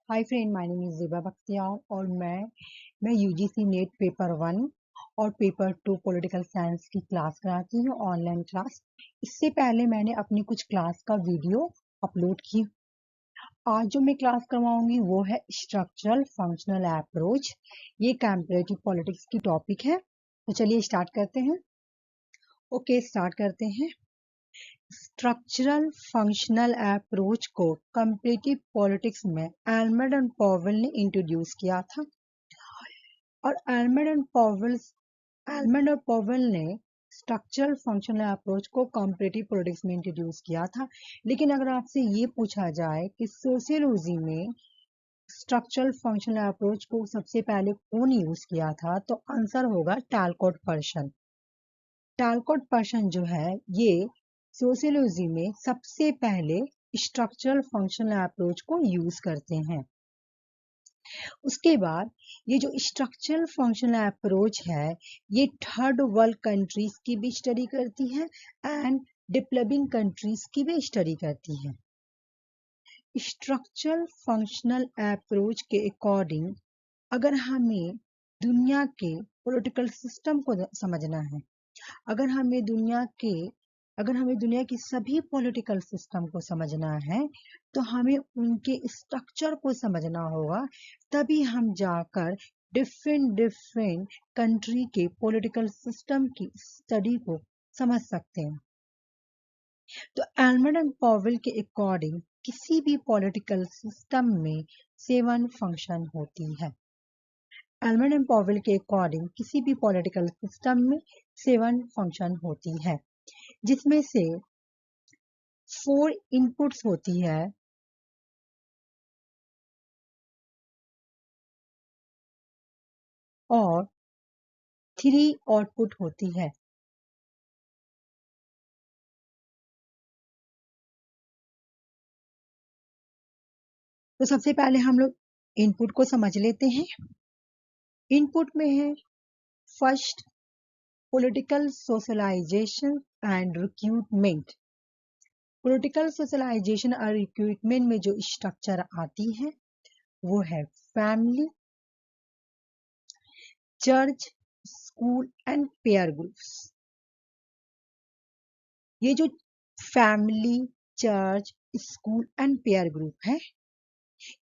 Hi friend, my name is Zeba Bakhtiyar और मैं UGC net paper 1 और पेपर 2 पॉलिटिकल साइंस की क्लास कराती हूँ, ऑनलाइन क्लास। इससे पहले मैंने अपनी कुछ क्लास का वीडियो अपलोड की। आज जो मैं क्लास करवाऊंगी वो है स्ट्रक्चरल फंक्शनल अप्रोच। ये कंपैरेटिव पॉलिटिक्स की टॉपिक है। तो चलिए स्टार्ट करते हैं। स्टार्ट करते हैं। स्ट्रक्चरल फंक्शनल अप्रोच को कंपैरेटिव पॉलिटिक्स में एल्मंड एंड पॉवेल ने इंट्रोड्यूस किया था और एल्मंड और पॉवेल ने स्ट्रक्चरल फंक्शनल अप्रोच को कंपैरेटिव पॉलिटिक्स में इंट्रोड्यूस किया था। लेकिन अगर आपसे ये पूछा जाए कि सोशियोलॉजी में स्ट्रक्चरल फंक्शनल अप्रोच को सबसे पहले कौन यूज किया था, तो आंसर होगा टैलकॉट पर्सन। टैलकॉट पर्सन जो है ये सोशियोलॉजी में सबसे पहले स्ट्रक्चरल फंक्शनल अप्रोच को यूज करते हैं। उसके बाद ये जो स्ट्रक्चरल फंक्शनल अप्रोच है ये थर्ड वर्ल्ड कंट्रीज की भी स्टडी करती है एंड डेवलपिंग कंट्रीज की भी स्टडी करती है। स्ट्रक्चरल फंक्शनल अप्रोच के अकॉर्डिंग अगर हमें दुनिया के पॉलिटिकल सिस्टम को समझना है, अगर हमें दुनिया की सभी पॉलिटिकल सिस्टम को समझना है, तो हमें उनके स्ट्रक्चर को समझना होगा। तभी हम जाकर डिफरेंट कंट्री के पॉलिटिकल सिस्टम की स्टडी को समझ सकते हैं। तो एल्मंड एंड पॉवेल के अकॉर्डिंग किसी भी पॉलिटिकल सिस्टम में 7 फंक्शन होती है। एल्मंड एंड पॉवेल के अकॉर्डिंग किसी भी पॉलिटिकल सिस्टम में 7 फंक्शन होती है, जिसमें से 4 इनपुट्स होती है और 3 आउटपुट होती है। तो सबसे पहले हम लोग इनपुट को समझ लेते हैं। इनपुट में है first political socialisation and recruitment. Political socialization और रिक्रूटमेंट में जो स्ट्रक्चर आती है वो है family, church, school and peer groups. ये जो family, church, school and peer group है,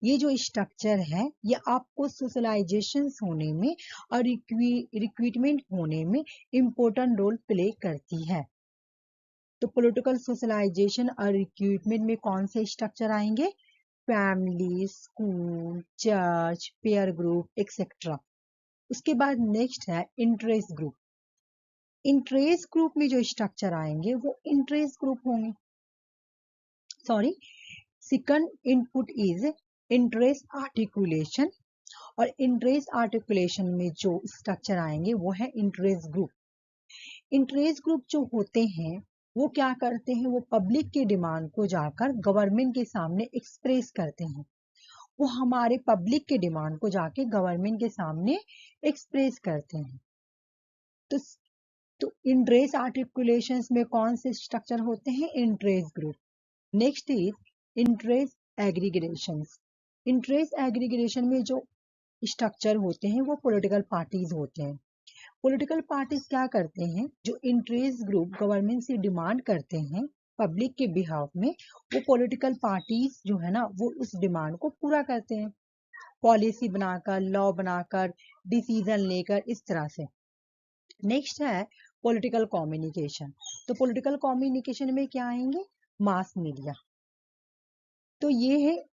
ये जो स्ट्रक्चर है ये आपको सोशलाइजेशन होने में और रिक्रूटमेंट होने में इम्पोर्टेंट रोल प्ले करती है। तो पॉलिटिकल सोशलाइजेशन और रिक्रूटमेंट में कौन से स्ट्रक्चर आएंगे? Family, school, church, pair group etcetera. उसके बाद नेक्स्ट है इंटरेस्ट ग्रुप। इंटरेस्ट ग्रुप में जो स्ट्रक्चर आएंगे वो इंटरेस्ट ग्रुप होंगे। Second input is interest articulation और इंटरेस्ट आर्टिकुलेशन में जो स्ट्रक्चर आएंगे वो है इंटरेस्ट ग्रुप। इंटरेस्ट ग्रुप जो होते हैं वो क्या करते हैं? वो पब्लिक की डिमांड को जाकर गवर्नमेंट के सामने एक्सप्रेस करते हैं। वो हमारे पब्लिक के डिमांड को जाके गवर्नमेंट के सामने एक्सप्रेस करते हैं। तो इंटरेस्ट आर्टिकुलेशंस में कौन से स्ट्रक्चर होते हैं? Interest group. Next is interest aggregations. Interest aggregation में जो स्ट्रक्चर होते हैं वो पॉलिटिकल पार्टीज होते हैं। पॉलिटिकल पार्टीज क्या करते हैं? जो इंटरेस्ट ग्रुप गवर्नमेंट से डिमांड करते हैं पब्लिक के बिहाफ में, वो पॉलिटिकल पार्टीज जो है ना वो उस डिमांड को पूरा करते हैं, पॉलिसी बनाकर, लॉ बनाकर, डिसीजन लेकर, इस तरह से। नेक्स्ट है पॉलिटिकल कम्युनिकेशन। तो पॉलिटिकल कम्युनिकेशन में क्या आएंगे? Mass media. तो ये है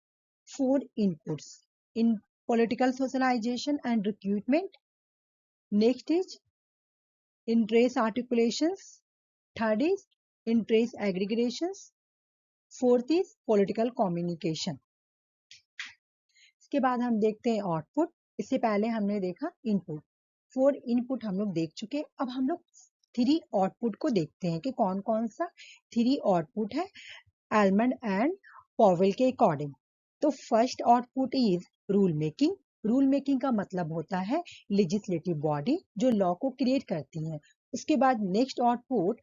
4 inputs in political socialisation and recruitment. Next is interest articulations, third is interest aggregations, fourth is political communication. इसके बाद हम देखते हैं आउटपुट। इससे पहले हमने देखा इनपुट। 4 इनपुट हम लोग देख चुके। अब हम लोग 3 आउटपुट को देखते हैं कि कौन कौन सा 3 आउटपुट है एल्मंड एंड पॉवेल के अकॉर्डिंग। तो first output is rule making. Rule making का मतलब होता है लेजिस्लेटिव बॉडी जो लॉ को क्रिएट करती है। उसके बाद next output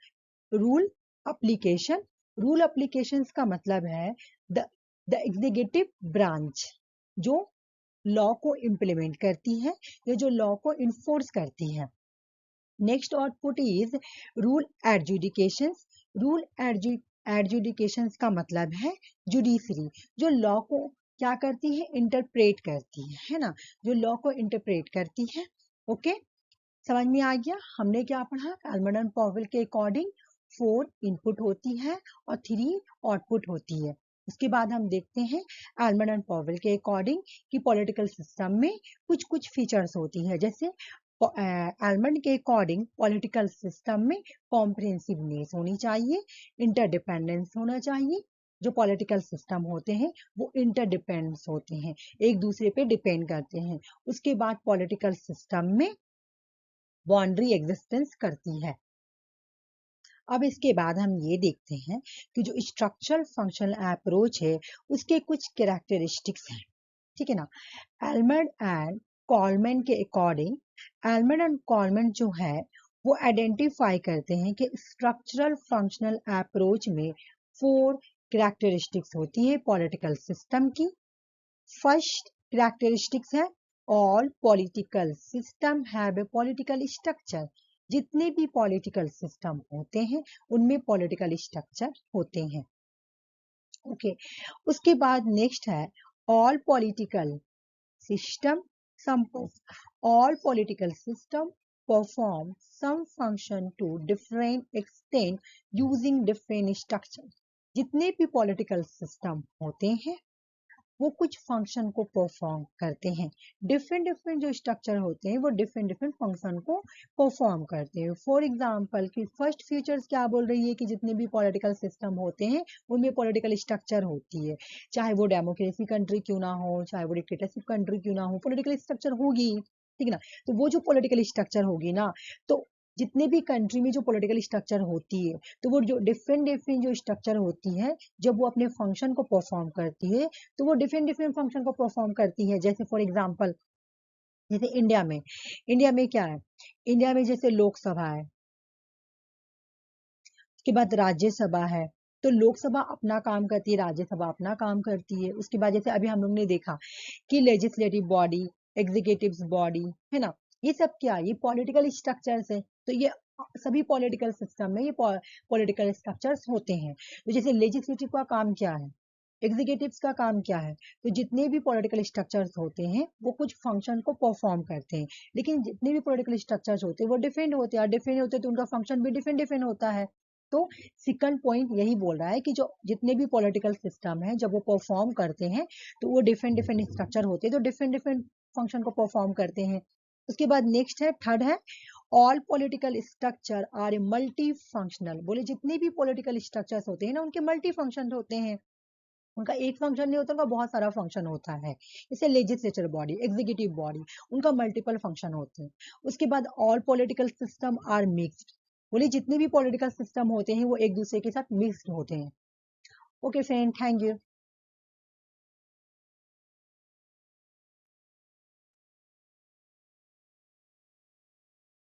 rule application. Rule applications का मतलब है द एग्जीक्यूटिव ब्रांच जो लॉ को इम्प्लीमेंट करती है या जो लॉ को इन्फोर्स करती है। Next output is rule adjudications. Rule adjudications का मतलब है जुडिशरी, जो लॉ को क्या करती है, इंटरप्रेट करती है ना, जो लॉ को इंटरप्रेट करती है। ओके, समझ में आ गया। हमने क्या पढ़ा, एल्मंड एंड पॉवेल के अकॉर्डिंग 4 इनपुट होती है और 3 आउटपुट होती है। उसके बाद हम देखते हैं एल्मंड एंड पॉवेल के अकॉर्डिंग कि पॉलिटिकल सिस्टम में कुछ कुछ फीचर्स होती है। जैसे एल्मंड के अकॉर्डिंग पॉलिटिकल सिस्टम में कॉम्प्रिहेंसिवनेस होनी चाहिए, इंटरडिपेंडेंस होना चाहिए। जो पॉलिटिकल सिस्टम होते हैं वो इंटरडिपेंडेंस होते हैं, एक दूसरे पे डिपेंड करते हैं। उसके बाद पॉलिटिकल सिस्टम में बाउंड्री एग्जिस्टेंस करती है। अब इसके बाद हम ये देखते हैं कि जो स्ट्रक्चरल फंक्शनल अप्रोच है उसके कुछ कैरेक्टरिस्टिक्स हैं, ठीक है ना। एल्मंड एंड कॉलमैन के अकॉर्डिंग, एल्मंड एंड कॉलमैन जो है वो आइडेंटिफाई करते हैं कि स्ट्रक्चरल फंक्शनल अप्रोच में 4 कैरेक्टरिस्टिक्स होती है पॉलिटिकल सिस्टम की। फर्स्ट कैरेक्टरिस्टिक्स है all political system have a political structure. जितने भी पॉलिटिकल सिस्टम होते हैं उनमें पॉलिटिकल स्ट्रक्चर होते हैं। ओके, उसके बाद नेक्स्ट है all political system all political system perform some function to different extent using different structures। जितने भी पॉलिटिकल सिस्टम होते हैं वो कुछ फंक्शन को परफॉर्म करते हैं। डिफरेंट डिफरेंट जो स्ट्रक्चर होते हैं वो डिफरेंट डिफरेंट फंक्शन को परफॉर्म करते हैं। फॉर एग्जांपल कि फर्स्ट फीचर्स क्या बोल रही है कि जितने भी पॉलिटिकल सिस्टम होते हैं उनमें पॉलिटिकल स्ट्रक्चर होती है, चाहे वो डेमोक्रेसी कंट्री क्यों ना हो, चाहे वो डिक्टेटरशिप कंट्री क्यों ना हो, पॉलिटिकल स्ट्रक्चर होगी, ठीक है ना। तो वो जो पॉलिटिकल स्ट्रक्चर होगी ना, तो जितने भी कंट्री में जो पॉलिटिकल स्ट्रक्चर होती है तो वो जो डिफरेंट डिफरेंट जो स्ट्रक्चर होती है जब वो अपने फंक्शन को परफॉर्म करती है तो वो डिफरेंट डिफरेंट फंक्शन को परफॉर्म करती है। जैसे फॉर एग्जांपल, जैसे इंडिया में क्या है, इंडिया में जैसे लोकसभा है, उसके बाद राज्यसभा है। तो लोकसभा अपना काम करती है, राज्यसभा अपना काम करती है। उसके बाद जैसे अभी हम लोग ने देखा कि लेजिस्लेटिव बॉडी, एग्जीक्यूटिव बॉडी, है ना, ये सब क्या, ये पॉलिटिकल स्ट्रक्चर्स है। तो ये सभी पॉलिटिकल सिस्टम में ये पॉलिटिकल स्ट्रक्चर्स होते हैं। तो जैसे लेजिस्लेटिव का काम क्या है, एग्जीक्यूटिव्स का काम क्या है, तो जितने भी पॉलिटिकल स्ट्रक्चर्स होते हैं वो कुछ फंक्शन को परफॉर्म करते हैं। लेकिन जितने भी पॉलिटिकल स्ट्रक्चर्स होते हैं वो डिफरेंट होते हैं, और डिफरेंट होते हैं तो उनका फंक्शन भी डिफरेंट डिफरेंट होता है। तो सेकंड पॉइंट यही बोल रहा है कि जो जितने भी पॉलिटिकल सिस्टम है जब वो परफॉर्म करते हैं तो वो डिफरेंट डिफरेंट स्ट्रक्चर होते हैं, तो डिफरेंट डिफरेंट फंक्शन को परफॉर्म करते हैं। उसके बाद नेक्स्ट है, थर्ड है all political structure are multifunctional. बोले जितने भी पॉलिटिकल स्ट्रक्चर्स होते हैं ना उनके मल्टी फंक्शन होते हैं, उनका एक फंक्शन नहीं होता, उनका बहुत सारा फंक्शन होता है। जैसे लेजिस्लेचर बॉडी, एग्जीक्यूटिव बॉडी, उनका मल्टीपल फंक्शन होते हैं। उसके बाद all political system are mixed. बोले जितने भी पॉलिटिकल सिस्टम होते हैं वो एक दूसरे के साथ मिक्स्ड होते हैं। Okay friend, thank you.